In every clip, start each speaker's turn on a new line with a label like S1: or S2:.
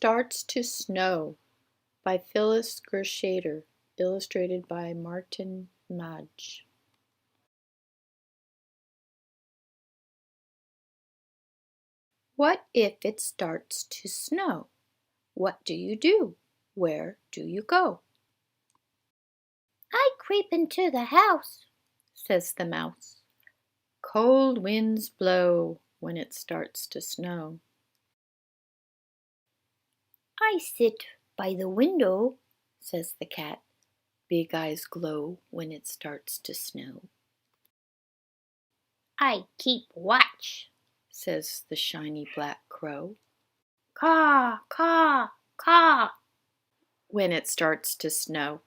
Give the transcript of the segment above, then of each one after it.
S1: Starts to Snow by Phyllis Gershader, illustrated by Martin Madge. What if it starts to snow? What do you do? Where do you go?
S2: I creep into the house,
S1: says the mouse. Cold winds blow when it starts to snow.
S2: I sit by the window,
S1: says the cat. Big eyes glow when it starts to snow.
S2: I keep watch,
S1: says the shiny black crow.
S2: Caw, caw, caw,
S1: when it starts to snow.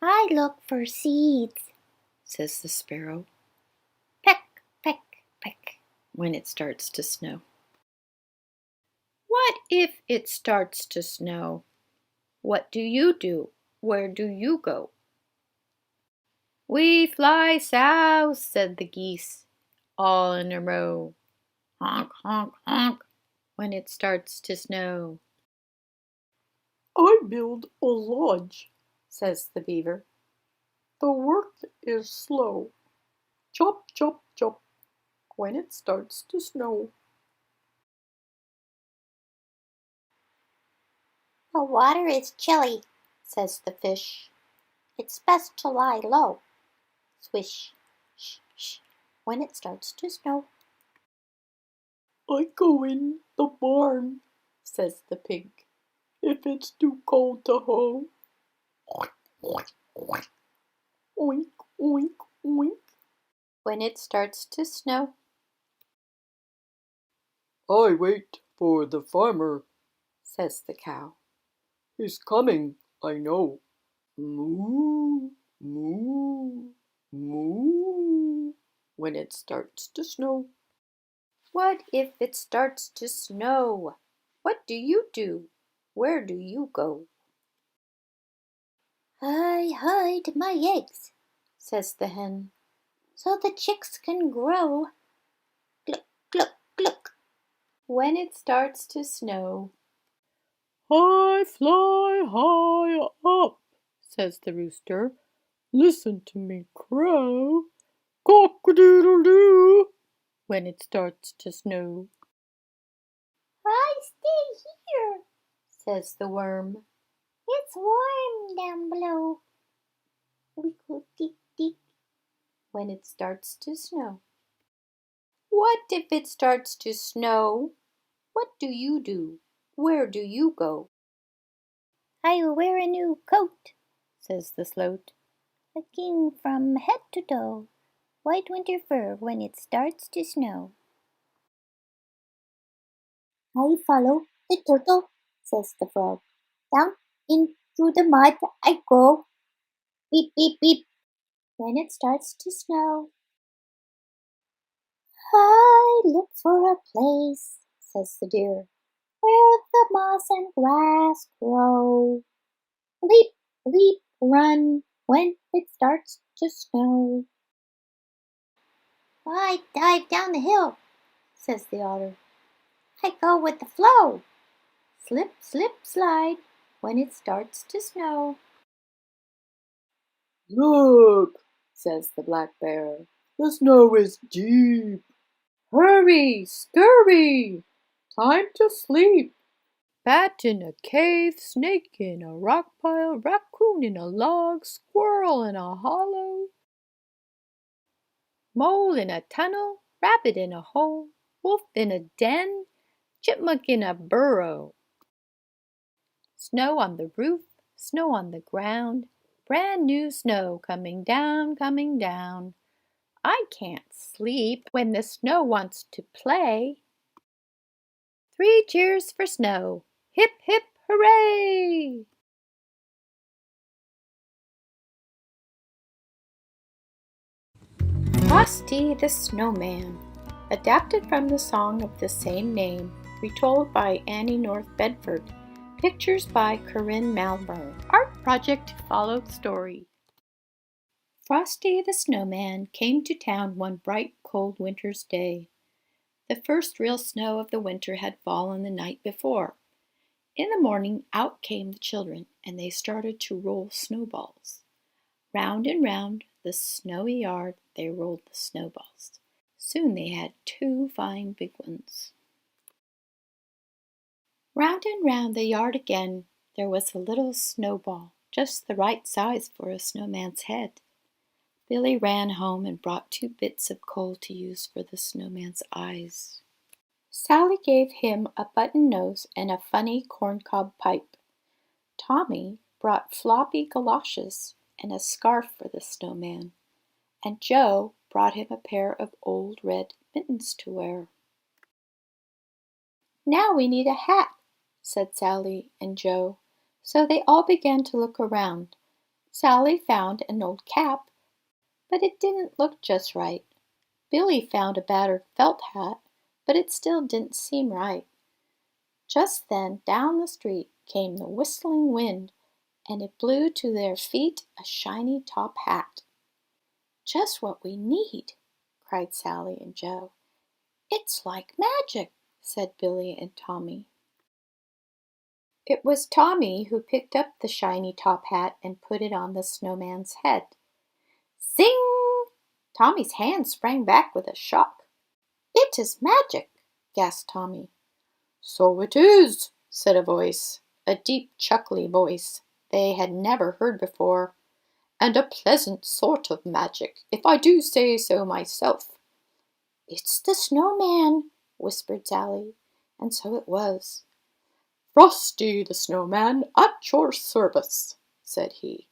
S2: I look for seeds,
S1: says the sparrow.
S2: Peck, peck, peck,
S1: when it starts to snow. What if it starts to snow? What do you do? Where do you go? We fly south, said the geese, all in a row. Honk, honk, honk, when it starts to snow.
S3: I build a lodge,
S1: says the beaver.
S3: The work is slow. Chop, chop, chop, when it starts to snow.
S2: The water is chilly,
S1: says the fish.
S2: It's best to lie low.
S1: Swish, sh, sh, when it starts to snow.
S3: I go in the barn,
S1: says the pig.
S3: If it's too cold to hoe. Oink, oink, oink,
S1: when it starts to snow.
S3: I wait for the farmer,
S1: says the cow.
S3: He's coming, I know. Moo, moo, moo, when it starts to snow.
S1: What if it starts to snow? What do you do? Where do you go?
S2: I hide my eggs,
S1: says the hen,
S2: so the chicks can grow. Gluck, gluck, gluck,
S1: when it starts to snow.
S3: I fly high up, says the rooster. Listen to me crow. Cock-a-doodle-doo,
S1: when it starts to snow.
S2: I stay here,
S1: says the worm.
S2: It's warm down below. Wickle tick tick,
S1: when it starts to snow. What if it starts to snow? What do you do? Where do you go?
S2: I wear a new coat,
S1: says the sloat.
S2: A king from head to toe. White winter fur when it starts to snow. I follow the turtle, says the frog. Down into the mud I go. Beep, beep, beep, when it starts to snow. I look for a place, says the deer, where the moss and grass grow. Leap, leap, run, when it starts to snow. I dive down the hill, says the otter. I go with the flow. Slip, slip, slide, when it starts to snow.
S3: Look, says the black bear, the snow is deep.
S1: Hurry, scurry,
S3: time to sleep.
S1: Bat in a cave, snake in a rock pile, raccoon in a log, squirrel in a hollow, mole in a tunnel, rabbit in a hole, wolf in a den, chipmunk in a burrow. Snow on the roof, snow on the ground, brand new snow coming down, coming down. I can't sleep when the snow wants to play. 3 cheers for snow! Hip, hip, hooray! Frosty the Snowman, adapted from the song of the same name, retold by Annie North Bedford. Pictures by Corinne Malmberg. Art project to follow the story. Frosty the Snowman came to town one bright, cold winter's day. The first real snow of the winter had fallen the night before. In the morning out came the children, and they started to roll snowballs. Round and round the snowy yard they rolled the snowballs. Soon they had 2 fine big ones. Round and round the yard again there was a little snowball, just the right size for a snowman's head. Billy ran home and brought 2 bits of coal to use for the snowman's eyes. Sally gave him a button nose and a funny corncob pipe. Tommy brought floppy galoshes and a scarf for the snowman, and Joe brought him a pair of old red mittens to wear. "Now we need a hat," said Sally and Joe, so they all began to look around. Sally found an old cap, but it didn't look just right. Billy found a battered felt hat, but it still didn't seem right. Just then down the street came the whistling wind, and it blew to their feet a shiny top hat. "Just what we need," cried Sally and Joe. "It's like magic," said Billy and Tommy. It was Tommy who picked up the shiny top hat and put it on the snowman's head. Zing! Tommy's hand sprang back with a shock. "It is magic!" gasped Tommy. "So it is," said a voice, a deep chuckly voice they had never heard before, "and a pleasant sort of magic, if I do say so myself." "It's the snowman," whispered Sally, and so it was. "Frosty the Snowman, at your service," said he.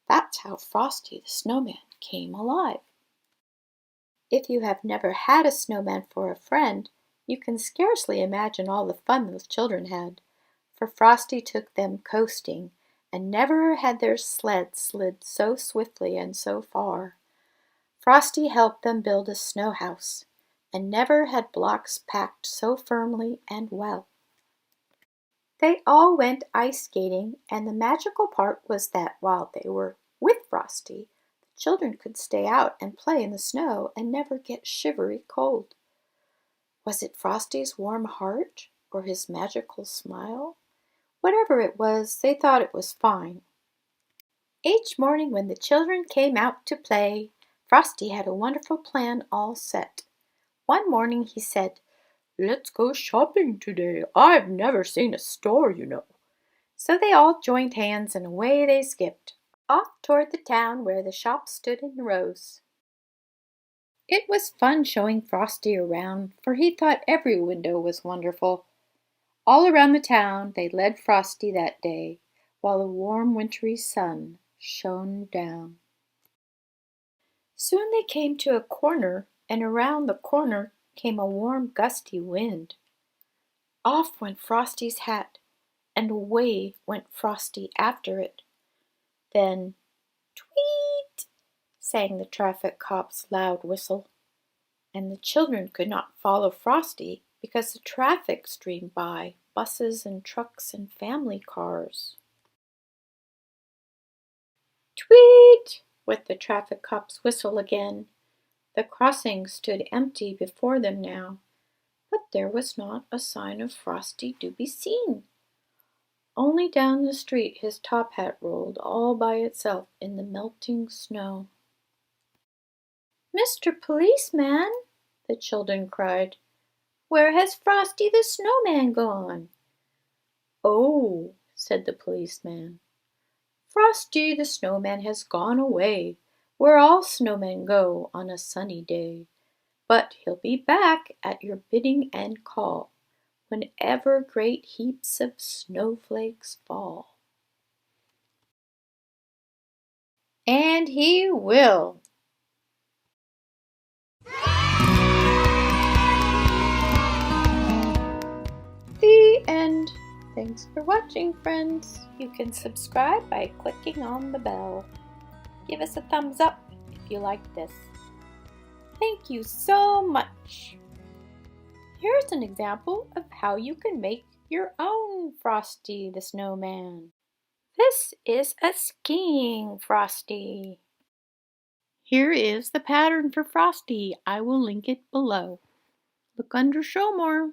S1: That's how Frosty the Snowman came alive. If you have never had a snowman for a friend, you can scarcely imagine all the fun those children had, for Frosty took them coasting, and never had their sled slid so swiftly and so far. Frosty helped them build a snow house, and never had blocks packed so firmly and well. They all went ice skating, and the magical part was that while they were with Frosty, the children could stay out and play in the snow and never get shivery cold. Was it Frosty's warm heart or his magical smile? Whatever it was, they thought it was fine. Each morning when the children came out to play, Frosty had a wonderful plan all set. One morning he said, "Let's go shopping today. I've never seen a store, you know." So they all joined hands and away they skipped, off toward the town where the shops stood in rows. It was fun showing Frosty around, for he thought every window was wonderful. All around the town they led Frosty that day, while the warm wintry sun shone down. Soon they came to a corner, and around the corner came a warm gusty wind. Off went Frosty's hat, and away went Frosty after it. Then, "Tweet!" sang the traffic cop's loud whistle, and the children could not follow Frosty because the traffic streamed by, buses and trucks and family cars. "Tweet!" went the traffic cop's whistle again. The crossing stood empty before them now, but there was not a sign of Frosty to be seen. Only down the street his top hat rolled all by itself in the melting snow. "Mr. Policeman," the children cried, "where has Frosty the Snowman gone?" "Oh," said the policeman, "Frosty the Snowman has gone away, where all snowmen go on a sunny day. But he'll be back at your bidding and call, whenever great heaps of snowflakes fall." And he will. The end. Thanks for watching, friends. You can subscribe by clicking on the bell. Give us a thumbs up if you like this. Thank you so much. Here's an example of how you can make your own Frosty the Snowman. This is a skiing Frosty. Here is the pattern for Frosty. I will link it below. Look under show more.